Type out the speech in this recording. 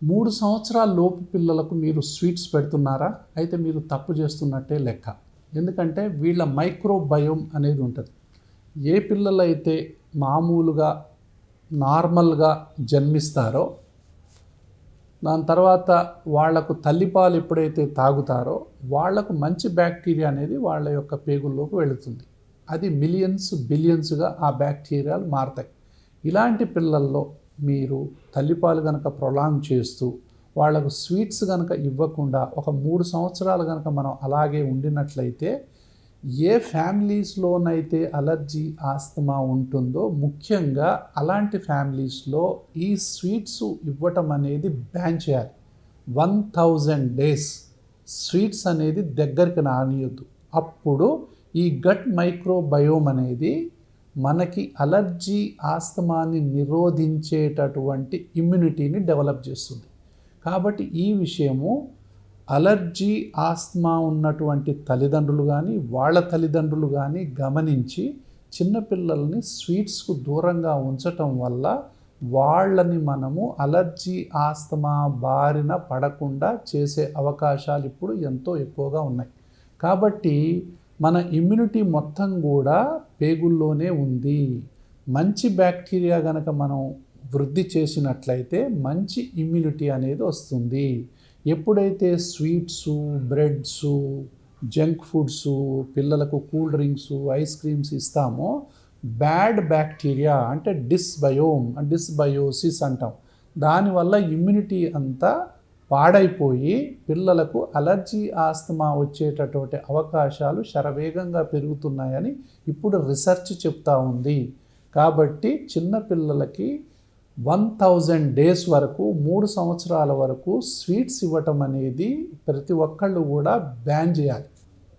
3 సంవత్సరాల లోపు పిల్లలకు మీరు స్వీట్స్ పెడుతున్నారా? అయితే మీరు తప్పు చేస్తున్నట్టే లెక్క. ఎందుకంటే వీళ్ళ మైక్రోబయోమ్ అనేది ఉంటుంది. ఏ పిల్లలైతే మామూలుగా నార్మల్గా జన్మిస్తారో, దాని తర్వాత వాళ్లకు తల్లిపాలు ఎప్పుడైతే తాగుతారో వాళ్లకు మంచి బ్యాక్టీరియా అనేది వాళ్ళ యొక్క పేగుల్లోకి వెళుతుంది. అది మిలియన్స్ బిలియన్స్గా ఆ బ్యాక్టీరియాలు మారతాయి. ఇలాంటి పిల్లల్లో మీరు తల్లిపాలు కనుక ప్రొలాంగ్ చేస్తూ వాళ్లకు స్వీట్స్ కనుక ఇవ్వకుండా ఒక 3 సంవత్సరాలు కనుక మనం అలాగే ఉండినట్లయితే, ఏ ఫ్యామిలీస్లోనైతే అలర్జీ ఆస్తమా ఉంటుందో ముఖ్యంగా అలాంటి ఫ్యామిలీస్లో ఈ స్వీట్స్ ఇవ్వటం అనేది బ్యాన్ చేయాలి. 1000 డేస్ స్వీట్స్ అనేది దగ్గరికి రానియొద్దు. అప్పుడు ఈ గట్ మైక్రోబయోమ్ అనేది మనకి అలర్జీ ఆస్తమాని నిరోధించేటటువంటి ఇమ్యూనిటీని డెవలప్ చేస్తుంది. కాబట్టి ఈ విషయము అలర్జీ ఆస్తమా ఉన్నటువంటి తల్లిదండ్రులు కానీ వాళ్ళ తల్లిదండ్రులు కానీ గమనించి చిన్నపిల్లల్ని స్వీట్స్కు దూరంగా ఉంచటం వల్ల వాళ్ళని మనము అలర్జీ ఆస్తమా బారిన పడకుండా చేసే అవకాశాలు ఇప్పుడు ఎంతో ఎక్కువగా ఉన్నాయి. కాబట్టి మన ఇమ్యూనిటీ మొత్తం కూడా పేగుల్లోనే ఉంది. మంచి బ్యాక్టీరియా కనుక మనం వృద్ధి చేసినట్లయితే మంచి ఇమ్యూనిటీ అనేది వస్తుంది. ఎప్పుడైతే స్వీట్సు, బ్రెడ్సు, జంక్ ఫుడ్సు, పిల్లలకు కూల్ డ్రింక్సు, ఐస్ క్రీమ్స్ ఇస్తామో బ్యాడ్ బ్యాక్టీరియా అంటే డిస్బయోసిస్ అంటాం. దానివల్ల ఇమ్యూనిటీ అంతా పాడైపోయి పిల్లలకు అలర్జీ ఆస్తమా వచ్చేటటువంటి అవకాశాలు శరవేగంగా పెరుగుతున్నాయని ఇప్పుడు రీసెర్చ్ చెప్తా ఉంది. కాబట్టి చిన్నపిల్లలకి 1000 డేస్ వరకు 3 సంవత్సరాల వరకు స్వీట్స్ ఇవ్వటం అనేది ప్రతి ఒక్కళ్ళు కూడా బ్యాన్ చేయాలి.